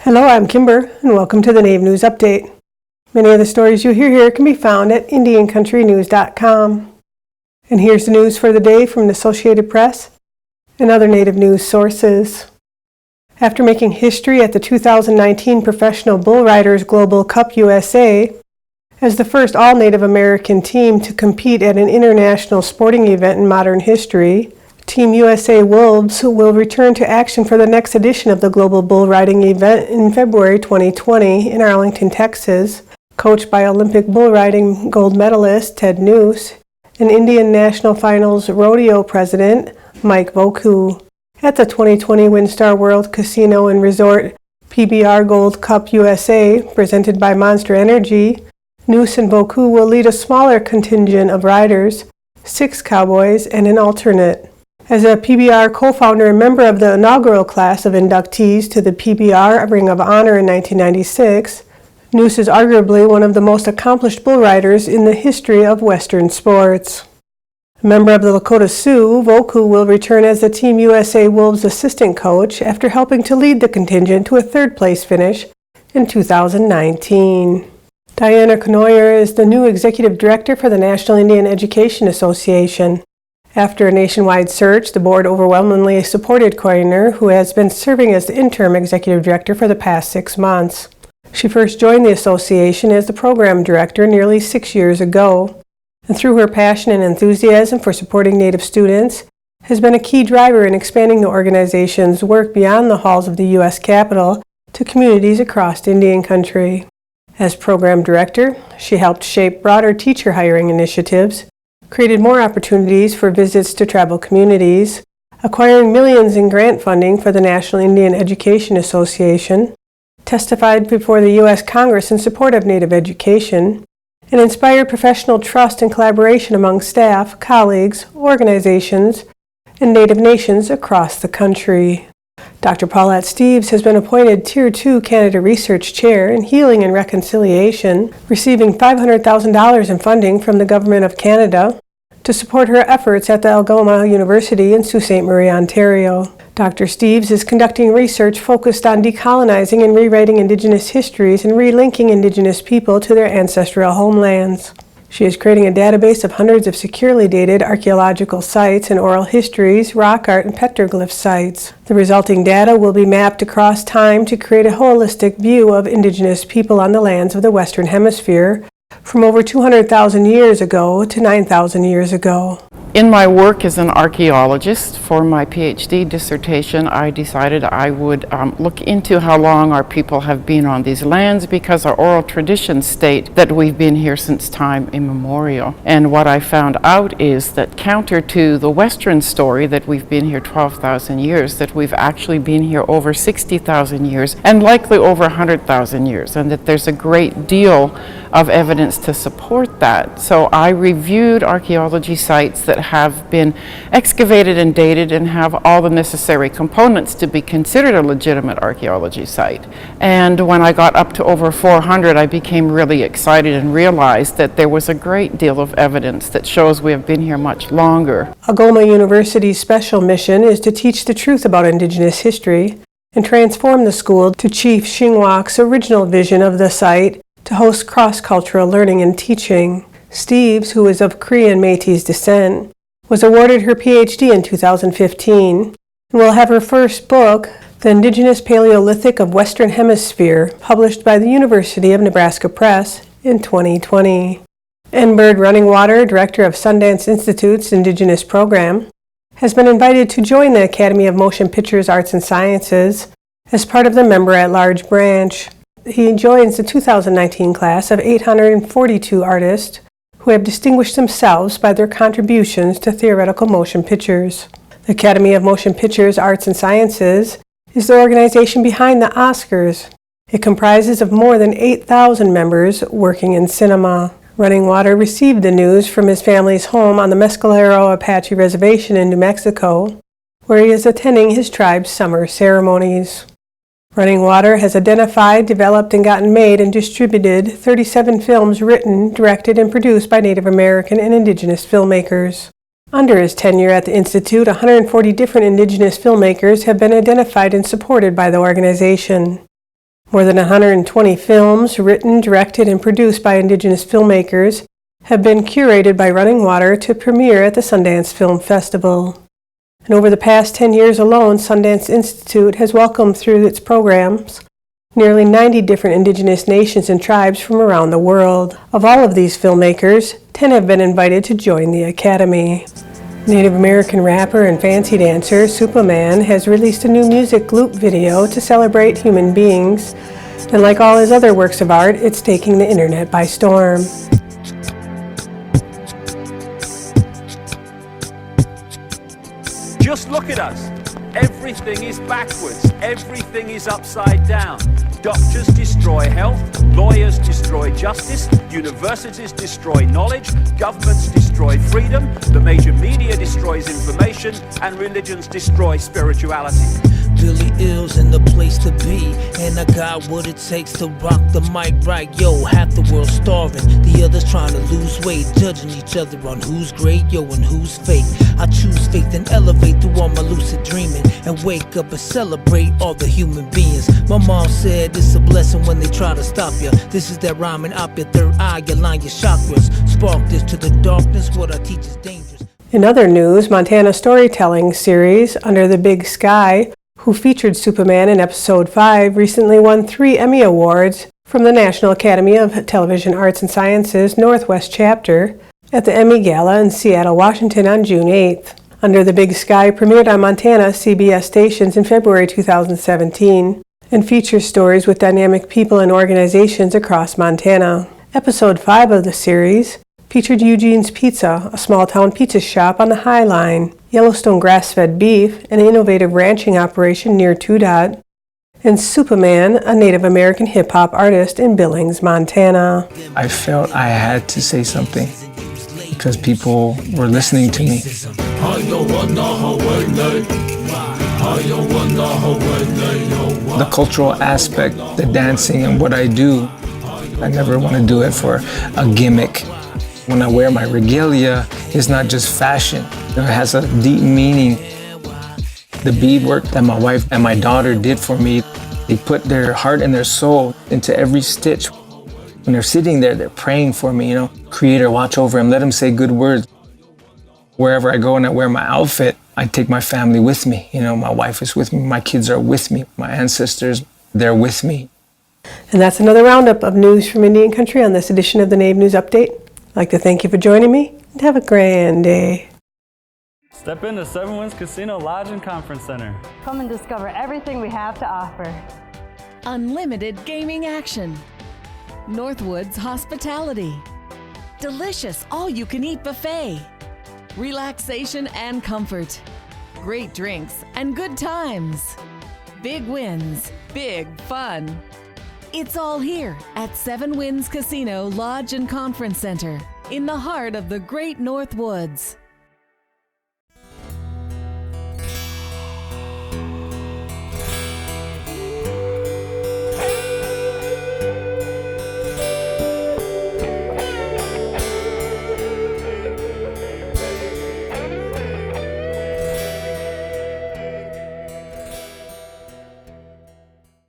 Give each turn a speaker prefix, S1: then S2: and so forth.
S1: Hello, I'm Kimber, and welcome to the Nave News Update. Many of the stories you hear here can be found at IndianCountryTV.com. And here's the news for the day from the Associated Press and other Native news sources. After making history at the 2019 Professional Bull Riders Global Cup USA, as the first all-Native American team to compete at an international sporting event in modern history, Team USA Wolves will return to action for the next edition of the Global Bull Riding event in February 2020 in Arlington, Texas, coached by Olympic bull riding gold medalist Ted Nuce and Indian National Finals Rodeo President Mike Voku. At the 2020 WinStar World Casino and Resort PBR Gold Cup USA, presented by Monster Energy, Nuce and Voku will lead a smaller contingent of riders, 6 cowboys and an alternate. As a PBR co-founder and member of the inaugural class of inductees to the PBR Ring of Honor in 1996, Nuce is arguably one of the most accomplished bull riders in the history of Western sports. A member of the Lakota Sioux, Voku will return as the Team USA Wolves assistant coach after helping to lead the contingent to a third-place finish in 2019. Diana Cournoyer is the new executive director for the National Indian Education Association. After a nationwide search, the board overwhelmingly supported Cournoyer, who has been serving as the interim executive director for the past 6 months. She first joined the association as the program director nearly 6 years ago, and through her passion and enthusiasm for supporting Native students, has been a key driver in expanding the organization's work beyond the halls of the U.S. Capitol to communities across Indian country. As program director, she helped shape broader teacher hiring initiatives, created more opportunities for visits to tribal communities, acquiring millions in grant funding for the National Indian Education Association, testified before the U.S. Congress in support of Native education, and inspired professional trust and collaboration among staff, colleagues, organizations, and Native nations across the country. Dr. Paulette Steeves has been appointed Tier 2 Canada Research Chair in Healing and Reconciliation, receiving $500,000 in funding from the Government of Canada to support her efforts at the Algoma University in Sault Ste. Marie, Ontario. Dr. Steeves is conducting research focused on decolonizing and rewriting Indigenous histories and relinking Indigenous people to their ancestral homelands. She is creating a database of hundreds of securely dated archaeological sites and oral histories, rock art, and petroglyph sites. The resulting data will be mapped across time to create a holistic view of Indigenous people on the lands of the Western Hemisphere from over 200,000 years ago to 9,000 years ago.
S2: In my work as an archaeologist for my PhD dissertation, I decided I would look into how long our people have been on these lands, because our oral traditions state that we've been here since time immemorial. And what I found out is that, counter to the Western story that we've been here 12,000 years, that we've actually been here over 60,000 years and likely over 100,000 years, and that there's a great deal of evidence to support that. So I reviewed archaeology sites that have been excavated and dated and have all the necessary components to be considered a legitimate archaeology site. And when I got up to over 400, I became really excited and realized that there was a great deal of evidence that shows we have been here much longer.
S1: Algoma University's special mission is to teach the truth about Indigenous history and transform the school to Chief Shingwak's original vision of the site to host cross-cultural learning and teaching. Steeves, who is of Cree and Métis descent, was awarded her PhD in 2015 and will have her first book, The Indigenous Paleolithic of Western Hemisphere, published by the University of Nebraska Press in 2020. Bird Runningwater, director of Sundance Institute's Indigenous program, has been invited to join the Academy of Motion Pictures Arts and Sciences as part of the member-at-large branch. He joins the 2019 class of 842 artists who have distinguished themselves by their contributions to theoretical motion pictures. The Academy of Motion Pictures Arts and Sciences is the organization behind the Oscars. It comprises of more than 8,000 members working in cinema. Runningwater received the news from his family's home on the Mescalero Apache Reservation in New Mexico, where he is attending his tribe's summer ceremonies. Runningwater has identified, developed, and gotten made and distributed 37 films written, directed, and produced by Native American and Indigenous filmmakers. Under his tenure at the Institute, 140 different Indigenous filmmakers have been identified and supported by the organization. More than 120 films, written, directed, and produced by Indigenous filmmakers, have been curated by Runningwater to premiere at the Sundance Film Festival. And over the past 10 years alone, Sundance Institute has welcomed through its programs nearly 90 different Indigenous nations and tribes from around the world. Of all of these filmmakers, 10 have been invited to join the Academy. Native American rapper and fancy dancer Supaman has released a new music loop video to celebrate human beings, and like all his other works of art, it's taking the internet by storm.
S3: Just look at us. Everything is backwards. Everything is upside down. Doctors destroy health. Lawyers destroy justice. Universities destroy knowledge. Governments destroy freedom. The major media destroys information. And religions destroy spirituality.
S4: Billy Ill's in the place to be, and I got what it takes to rock the mic right. Yo, half the world starving, the others trying to lose weight, judging each other on who's great, yo, and who's fake. I choose faith and elevate through all my lucid dreaming, and wake up and celebrate all the human beings. My mom said it's a blessing when they try to stop you. This is that rhyming up your third eye, you line your chakras. Spark this to the darkness, what I teach is dangerous.
S1: In other news, Montana storytelling series Under the Big Sky, who featured Supaman in Episode 5, recently won 3 Emmy Awards from the National Academy of Television Arts and Sciences Northwest Chapter at the Emmy Gala in Seattle, Washington on June 8th. Under the Big Sky premiered on Montana CBS stations in February 2017 and features stories with dynamic people and organizations across Montana. Episode 5 of the series featured Eugene's Pizza, a small-town pizza shop on the High Line, Yellowstone grass-fed beef, an innovative ranching operation near Tudot, and Supaman, a Native American hip-hop artist in Billings, Montana.
S5: I felt I had to say something because people were listening to me. The cultural aspect, the dancing and what I do, I never want to do it for a gimmick. When I wear my regalia, it's not just fashion. It has a deep meaning. The beadwork that my wife and my daughter did for me, they put their heart and their soul into every stitch. When they're sitting there, they're praying for me, Creator, watch over him, let him say good words. Wherever I go and I wear my outfit, I take my family with me. My wife is with me, my kids are with me, my ancestors, they're with me.
S1: And that's another roundup of news from Indian Country on this edition of the Nave News Update. I'd like to thank you for joining me, and have a grand day.
S6: Step into Seven Winds Casino Lodge and Conference Center.
S7: Come and discover everything we have to offer.
S8: Unlimited gaming action. Northwoods hospitality. Delicious all-you-can-eat buffet. Relaxation and comfort. Great drinks and good times. Big wins, big fun. It's all here at Seven Winds Casino Lodge and Conference Center in the heart of the Great North Woods.